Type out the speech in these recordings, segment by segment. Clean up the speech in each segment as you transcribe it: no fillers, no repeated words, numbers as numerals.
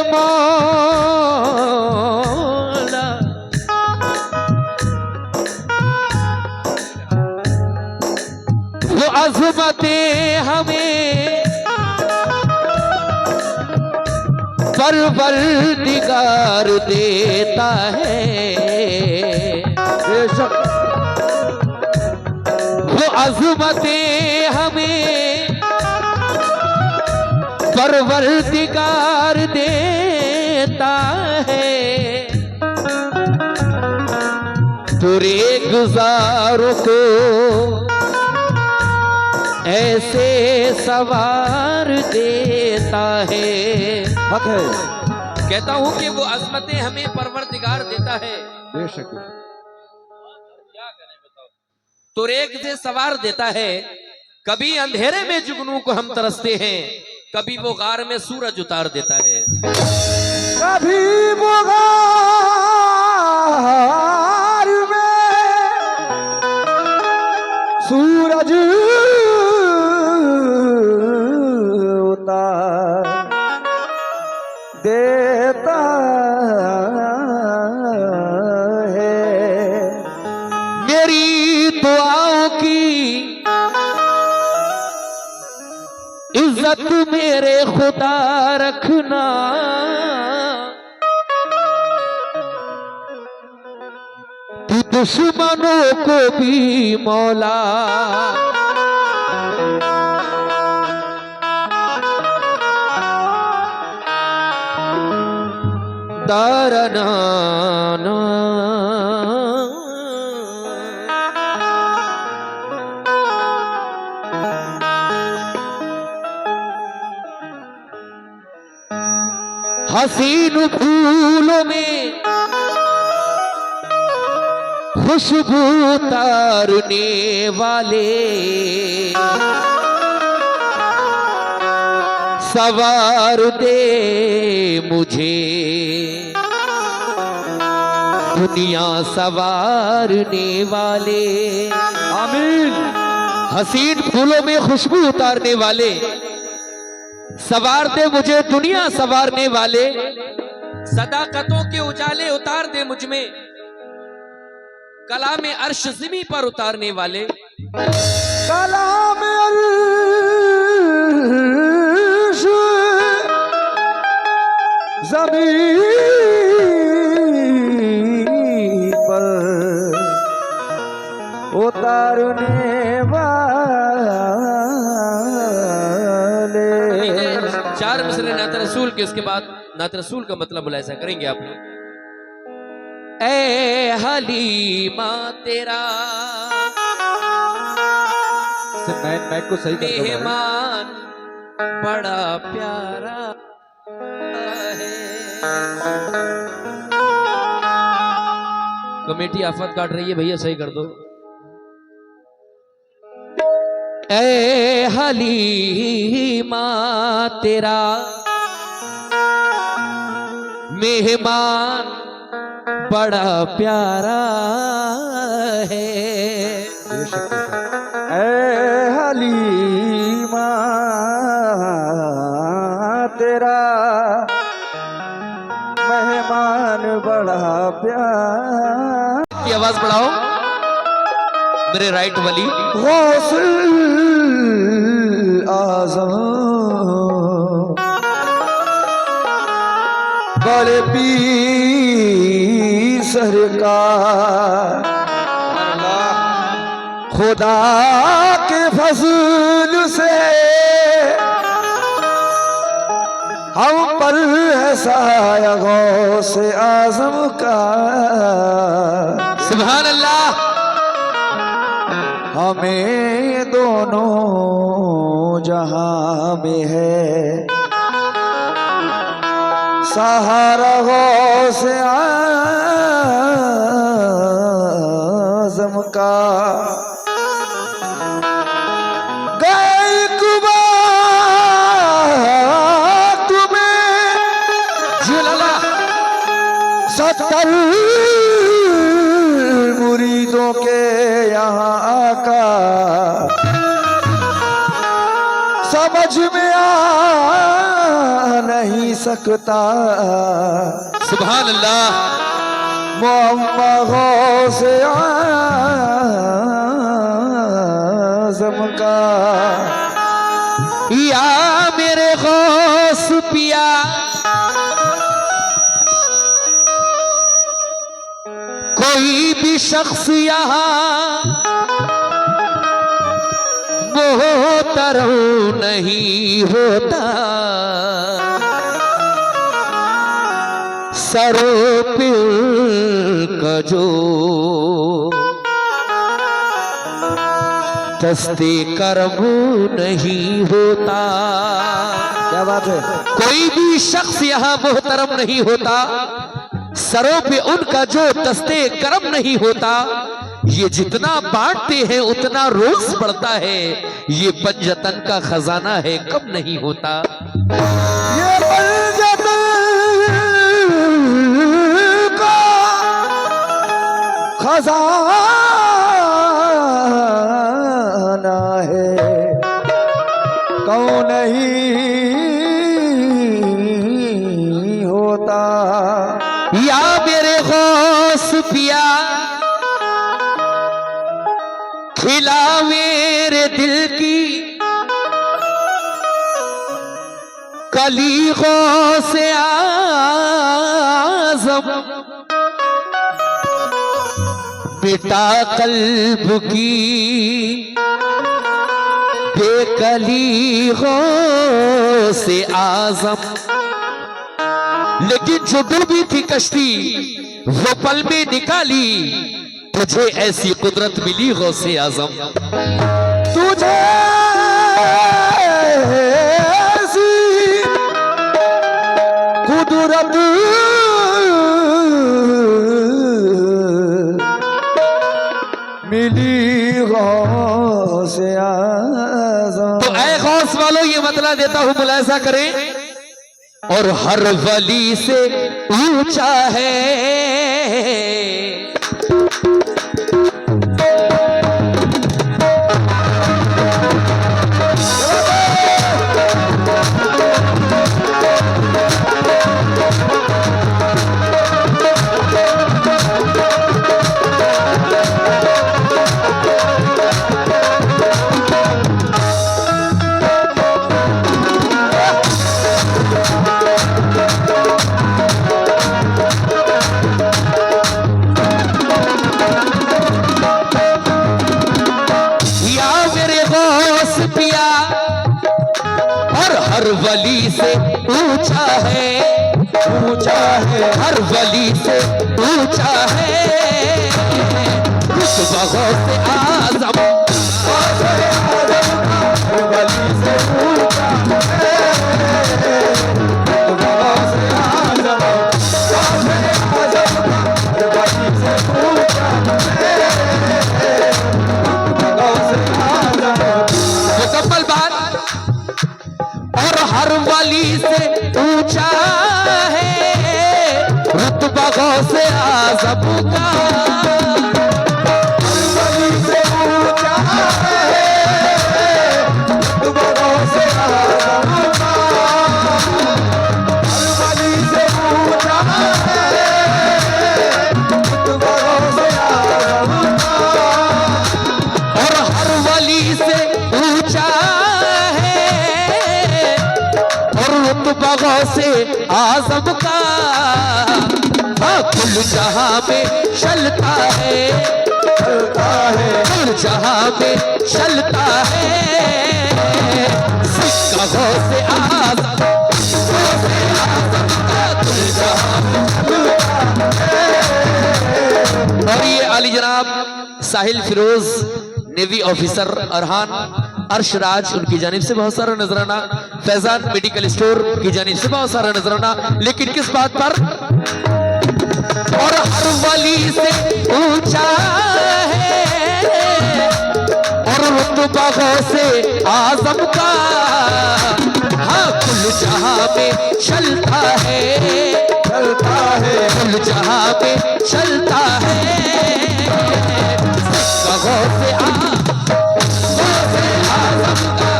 मौला। वो अज़मतें हमें परवरदिगार देता है। बेशक वो अज़मतें हमें परवरदिगार देता है। पूरे गुज़ारों को ऐसे सवार देता है। हक है। कहता हूं कि वो अज़मतें हमें परवरदिगार देता है। बेशक क्या करें बताओ। तुरेक से सवार देता है। कभी अंधेरे में जुगनू को हम तरसते हैं, कभी वो गार में सूरज उतार देता है। कभी वो गार में सूरज उतार देता है। मेरी दुआओं की इज्जत मेरे खुदा रखना। तू दुश्मनों को भी मौला दारना। हसीन फूलों में खुशबू उतारने वाले सवार दे मुझे दुनिया सवारने वाले। आमीन। हसीन फूलों में खुशबू उतारने वाले सवार दे मुझे दुनिया सवारने वाले। सदाकतों के उजाले उतार दे मुझ में, कलाम अर्श ज़मीं पर उतारने वाले। कलाम अर्श ज़मीं पर उतारने वाले। 4 मिसरे नात रसूल के, उसके बाद नात रसूल का मतलब मुलाहिज़ा करेंगे आप लोग। ऐ हलीमा तेरा मैं को सही कर दो भाई। मेहमान बड़ा प्यारा है। कमेटी आफत काट रही है भैया, सही कर दो। ऐ हलीमा तेरा मेहमान बड़ा प्यारा है। ऐ हलीमा तेरा मेहमान बड़ा प्यार। की आवाज बढ़ाओ मेरे राइट वली। गौसुल आज़म बड़े पीर सरकार खुदा के फजल से हम पर है साया गौसे आज़म का। सुभान अल्लाह। हमें दोनों जहां में है सहारा गौसे आज़म का। सत्तर मुरीदों के यहाँ आका समझ में आ नहीं सकता सुभान अल्लाह। मोहम्मद से आज़म का या मेरे गौस पिया कोई भी शख्स यहाँ मोहतरम नहीं होता, सरों पे का जो दस्ते करम नहीं होता। क्या बात है। कोई भी शख्स यहाँ मोहतरम नहीं होता, सरों पे उनका जो दस्ते करम नहीं होता। ये जितना बांटते हैं उतना रोज बढ़ता है, ये पंजतन का खजाना है कम नहीं होता। ये पंजतन का खजाना है कौन नहीं होता। या मेरे गौस पिया खिला मेरे दिल की कली गौस आज़म, बेटा कल्ब की बेकली गौस आज़म। लेकिन जो डूबी थी कश्ती वो पल में निकाली, तुझे ऐसी कुदरत मिली गौसे आज़म। तुझे ऐसी कुदरत मिली गौसे आज़म। तो ऐ गौस वालों ये मतला देता हूं, मुलाहिजा करें। और हर वली से ऊंचा है हर वली से ऊंचा है, ऊंचा है हर वली से ऊंचा है रुतबा गौसे आज़म। हर वली से ऊंचा है रुतबा गौसे आज़म, हर वली से ऊंचा है रुतबा गौसे आज़म। मुकम्मल बात। और हर वली से ऊंचा है रुतबा गौसे आज़म का, हर वली से ऊंचा है रुतबा गौसे आज़म का, हर वली से ऊंचा है रुतबा गौसे आज़म का। और हर वली से ऊंचा रुतबा गौसे आज़म का, हाँ कुल जहां में चलता है, कुल जहां में चलता है सिक्का गौसे आज़म, गौसे आज़म का कुल जहां में चलता है। और ये आली जनाब साहिल फिरोज नेवी ऑफिसर अरहान अर्शराज उनकी जानिब से बहुत सारा नजराना, फैजान मेडिकल स्टोर की जानिब से बहुत सारा नजराना। लेकिन किस बात पर? और हर वली से ऊंचा है और रुतबा गौसे आज़म का, हाँ कुल जहां में चलता है, कुल जहां में चलता है गौसे आज़म का।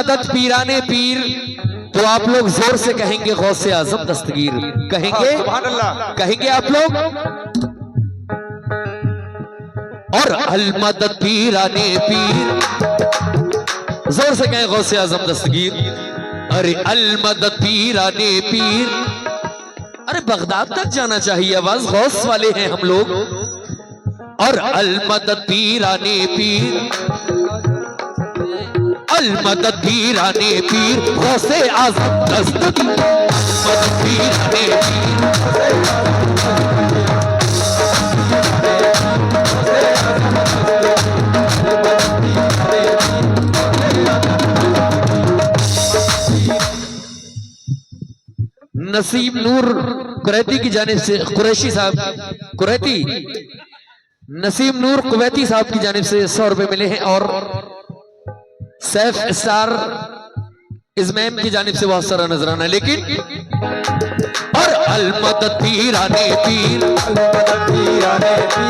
मदद पीराने पीर, तो आप लोग जोर से कहेंगे गौसे आजम दस्तगीर। कहेंगे सुभान अल्लाह। कहेंगे आप लोग। और अल मदद पीराने पीर, जोर से कहें गौसे आजम दस्तगीर। अरे अल मदद पीराने पीर, अरे बगदाद तक जाना चाहिए, आवाज गौस वाले हैं हम लोग। और अल मदद पीराने पीर, अल मदद पीराने पीर, गौसे आजम दस्तगीर। मदद पीराने नसीब नूर कुरैती की जानिब से, कुरैशी साहब कुरैती, नसीब नूर कुवैती साहब की जानिब से 100 रुपए मिले हैं। और सैफ स्टार इस्मैम की जानिब से बहुत सारा नजराना। लेकिन और अल मदद पीराने पीर,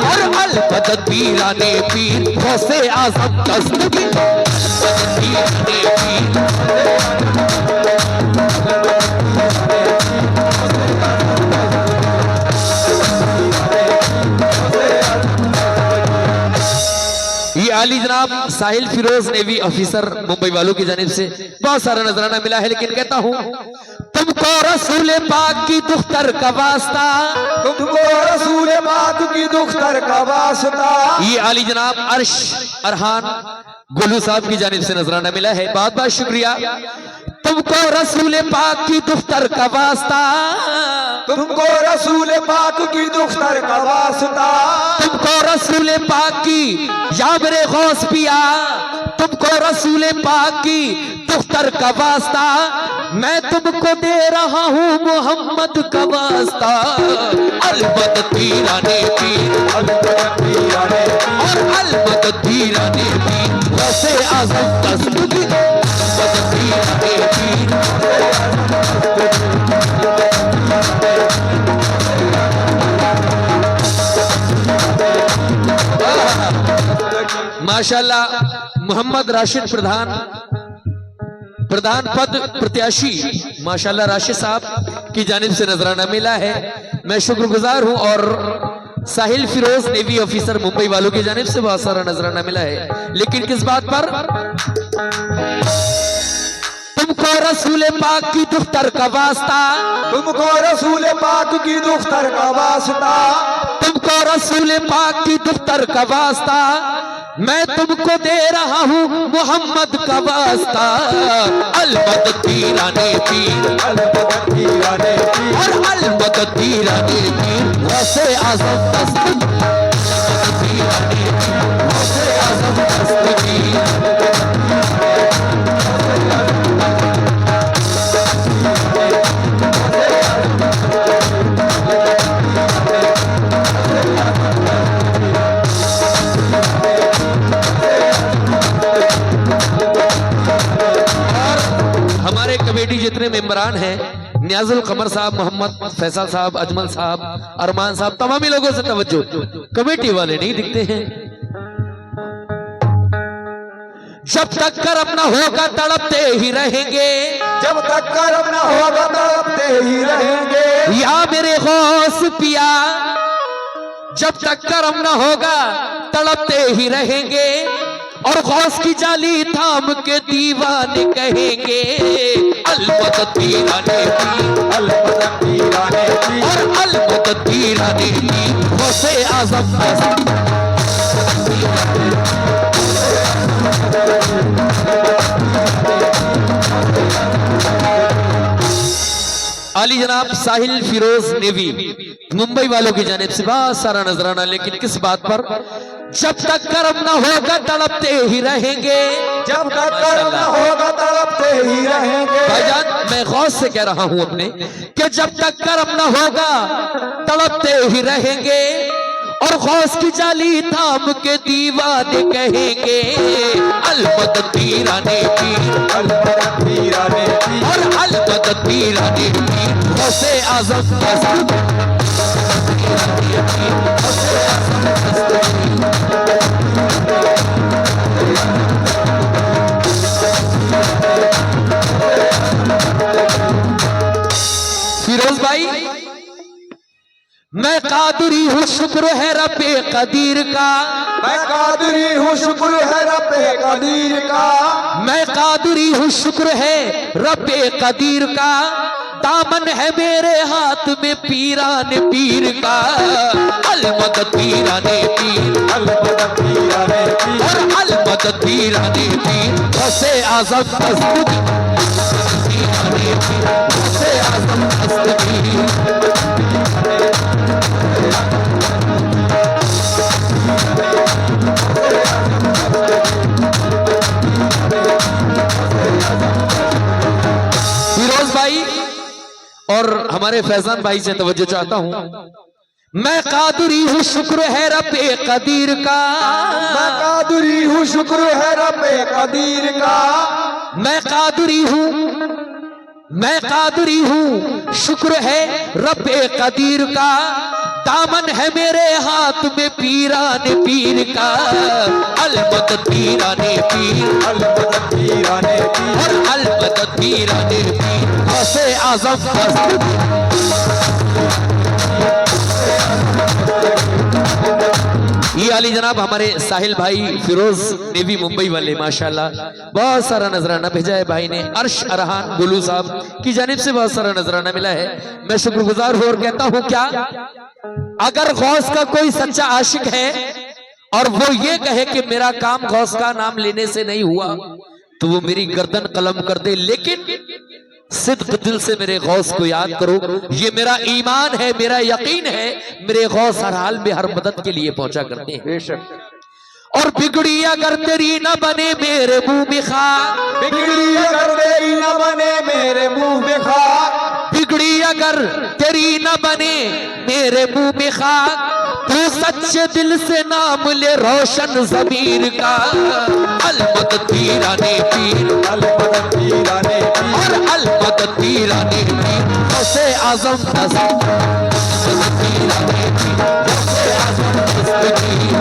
और अल मदद पीराने पीर, गौसे आजम दस्तगीर। मदद पीराने पीर, ये आली जनाब साहिल फिरोज नेवी ऑफिसर मुंबई वालों की जानिब से बहुत सारा नजराना मिला है। लेकिन कहता हूं, तुमको रसूल पाक की दुख्तर का वास्ता, तुमको रसूल पाक की दुख्तर का वास्ता। ये आली जनाब अर्श अरहान गोलू साहब की जानिब से नजराना मिला है, बहुत बहुत शुक्रिया। तुमको रसूल पाक की दुख्तर का वास्ता, तुमको रसूल पाक की दुख्तर का वास्ता। तुमको रसूल पाक की या मेरे गौस पिया, तुमको रसूल पाक की दुख्तर का वास्ता, मैं तुमको दे रहा हूँ मोहम्मद का वास्ता। अल मदद पीराने पीर, और अल मदद पीराने पीर, गौसे आजम दस्तगीर। मदद पीराने पीर, माशाल्लाह मोहम्मद राशिद प्रधान पद प्रत्याशी माशाल्लाह राशिद साहब की जानिब से नजराना मिला है, मैं शुक्रगुजार हूं। और साहिल फिरोज नेवी ऑफिसर मुंबई वालों की जानिब से बहुत सारा नजराना मिला है। लेकिन किस बात पर? तुमको रसूल पाक की दुख्तर का वास्ता, तुमको रसूल पाक की दुख्तर का वास्ता। तुमको रसूल पाक की दुख्तर का वास्ता, मैं तुमको दे रहा हूँ मोहम्मद का वास्ता। अल मदद पीराने पीर, और अल मदद पीराने पीर, गौसे आजम दस्तगीर। मदद पीराने पीर, गौसे आजम दस्तगीर। हमारे कमेटी जितने मेंबरान हैं, नियाजुल कमर साहब, मोहम्मद फैसल साहब, अजमल साहब, अरमान साहब, तमामी लोगों से तवज्जो, कमेटी वाले नहीं दिखते हैं। जब तक कर्म न होगा तड़पते ही रहेंगे, जब तक कर्म न होगा तड़पते ही रहेंगे। या मेरे गौस पिया, जब तक कर्म न होगा तड़पते ही रहेंगे। और गौस की जाली थाम के दीवाने कहेंगे, अल मदद पीराने पीर, अल मदद पीराने पीर, और अल मदद पीराने पीर, गौसे आजम दस्तगीर। आली जनाब साहिल फिरोज नेवी मुंबई वालों की जानिब से बहुत सारा नजराना। लेकिन किस बात पर? जब तक कर्म न होगा तड़पते ही रहेंगे, जब तक कर्म न होगा तड़पते ही रहेंगे। भाईजान मैं गौस से कह रहा हूं अपने, कि जब तक कर्म न होगा तड़पते ही रहेंगे। और गौस की जाली थाम के दीवाने कहेंगे, अल मदद पीराने पीर, अल मदद पीराने पीर, और अल मदद पीराने पीर, गौसे आजम दस्तगीर। मैं कादरी हूँ शुक्र है रब्बे कदीर का, मैं कादरी हूँ शुक्र है रब्बे कदीर का, मैं कादरी हूँ शुक्र है रब्बे कदीर का, दामन है मेरे हाथ में पीराने पीर का, अलमदद पीराने पीर, अलमदद पीराने पीर, और अलमदद पीराने पीर, गौसे आज़म दस्तगीर, पीराने पीर, गौसे आज़म दस्तगीर। फिरोज भाई और हमारे फैजान भाई से तवज्जो चाहता हूं। मैं कादरी हूँ शुक्र है रब्बे कदीर का, मैं कादरी हूँ शुक्र है रब्बे कदीर का, मैं कादरी हूँ, मैं कादरी हूँ शुक्र है रब्बे कदीर का, दामन है मेरे हाथ में पीराने पीर का, अलमदद पीराने पीर, अलमदद पीराने पीर, और अलमदद पीराने पीर, गौसे आज़म दस्तगीर। ये अली जनाब हमारे साहिल भाई फिरोज नेवी मुंबई वाले माशाल्लाह बहुत सारा नजराना भेजा है भाई ने। अर्श अरहान गुलू साहब की जानिब से बहुत सारा नजराना मिला है, मैं शुक्रगुजार हूं और कहता हूं क्या, अगर गौस का कोई सच्चा आशिक है और वो ये कहे कि मेरा काम गौस का नाम लेने से नहीं हुआ तो वो मेरी गर्दन कलम कर दे, लेकिन सिद्क दिल से मेरे गौस को याद करो, ये मेरा ईमान है, मेरा यकीन है, मेरे गौस हर हाल में हर मदद के लिए पहुंचा करते हैं। बेशक। और बिगड़ी अगर तेरी न बने मेरे मुंह में खाक, बिगड़ी अगर तेरी न बने मेरे मुंह में खाक, बिगड़ी अगर तेरी न बने मेरे मुंह में खाक, तू सच्चे दिल से नाम ले रोशन ज़मीर का, अलमदद पीराने पीर, अलमदद पीराने पीर, और अलमदद पीराने पीर, गौसे आज़म दस्तगीर, पीराने पीर, गौसे आज़म दस्तगीर,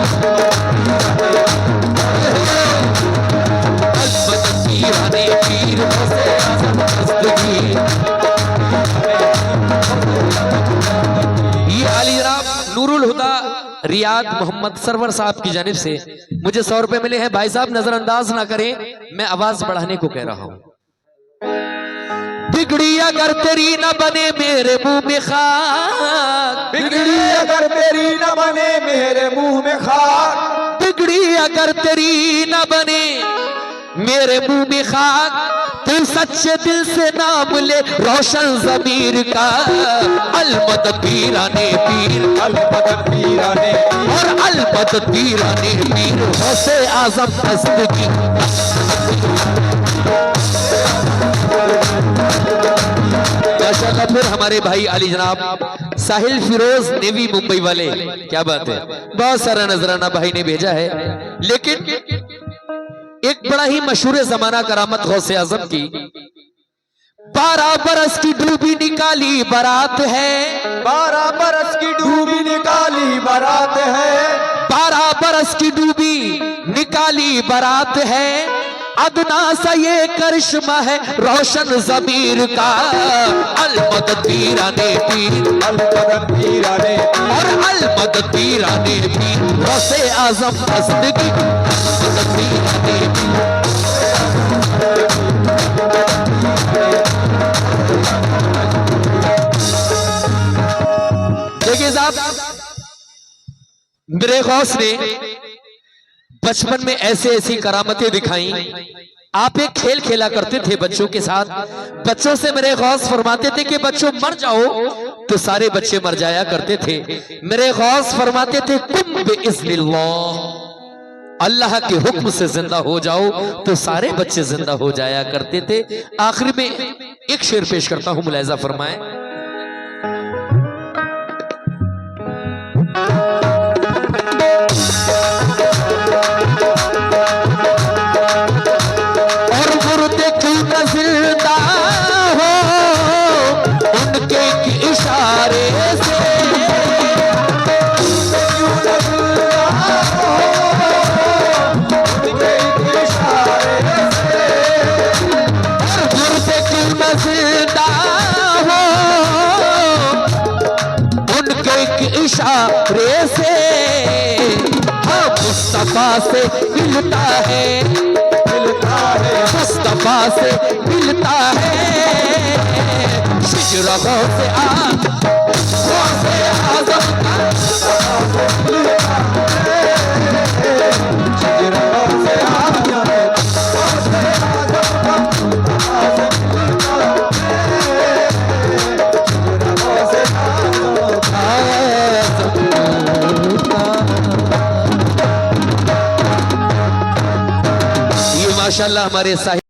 अलमदद पीराने पीर, गौसे आज़म दस्तगीर। ये अली जनाब नूरुल हुदा रियाद मोहम्मद सरवर साहब की जानिब से मुझे 100 रुपए मिले हैं। भाई साहब नजरअंदाज ना करें, मैं आवाज बढ़ाने को कह रहा हूं। बिगड़ी अगर तेरी न बने मेरे मुंह में खाक, बिगड़ी अगर तेरी न बने मेरे मुंह में खाक, बिगड़ी अगर तेरी न बने मेरे मुंह में खाक, तू सच्चे दिल से नाम ले रोशन ज़मीर का, अलमदद पीराने पीर, अलमदद पीराने पीर, और अलमदद पीराने पीर, गौसे आज़म दस्तगीर। माशाअल्लाह फिर हमारे भाई अली जनाब साहिल फिरोज नेवी मुंबई वाले, क्या बात है, बहुत सारा नजराना भाई ने भेजा है। लेकिन एक बड़ा ही मशहूर जमाना करामत गौसे आजम की, 12 बरस की डूबी निकाली बारात है, 12 बरस की डूबी निकाली बारात है, 12 बरस की डूबी निकाली बारात है, अदना सा ये करिश्मा है रोशन ज़मीर का, अलमदद पीराने पीर, अलमदद पीराने पीर, और अलमदद पीराने पीर, गौसे आज़म दस्तगीर, अलमदद पीराने पीर। देखिए साहब, मेरे गौस ने बचपन में ऐसे ऐसी करामतें दिखाई। आप एक खेल खेला करते थे बच्चों के साथ, बच्चों से मेरे गौस फरमाते थे कि बच्चों मर जाओ, तो सारे बच्चे मर जाया करते थे। मेरे गौस फरमाते थे कुम बिइज़्निल्लाह, अल्लाह के हुक्म से जिंदा हो जाओ, तो सारे बच्चे जिंदा हो जाया करते थे। आखिर में एक शेर पेश करता हूं, मुलाहिजा फरमाएं। जिंदा हो उनके इशारे से, जिंदा हो इशारे से, हाँ मुस्तफा से मिलता है, मुस्तफा से मिलता है। शिजरों से आज़म माशाल्लाह हमारे साहिब